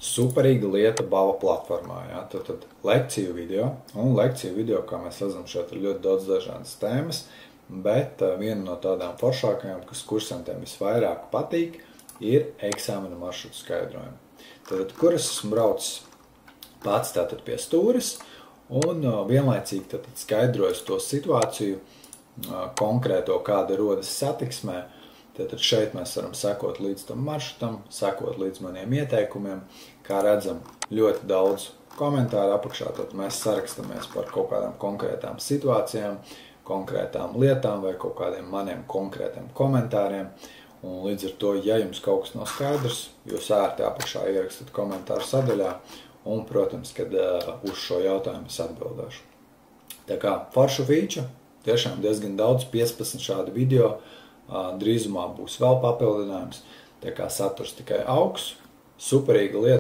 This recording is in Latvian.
superīga lieta Bava platformā. Ja? Tad lekciju video, un lekciju video, kā mēs redzam, šeit ir ļoti daudz dažādas tēmas, bet viena no tādām foršākajām, kas kursantiem visvairāk patīk, ir eksāmena maršrutu skaidrojumi. Tad, kur es esmu braucis pats tātad pie stūres, un vienlaicīgi tātad skaidrojas to situāciju, konkrēto, kāda rodas satiksmē. Tātad šeit mēs varam sekot līdz tam maršrutam, sekot līdz maniem ieteikumiem. Kā redzam, ļoti daudz komentāru apakšā, tad mēs sarakstamies par kaut kādām konkrētām situācijām, konkrētām lietām vai kaut kādiem maniem konkrētiem komentāriem. Un līdz ar to, ja jums kaut kas nav skaidrs, jūs ērti apakšā ierakstat komentāru sadaļā, un, protams, kad uz šo jautājumu es atbildēšu. Tā kā foršu feature, tiešām diezgan daudz, 15 šādi video, drīzumā būs vēl papildinājums, tā kā saturs tikai augs, superīga lieta.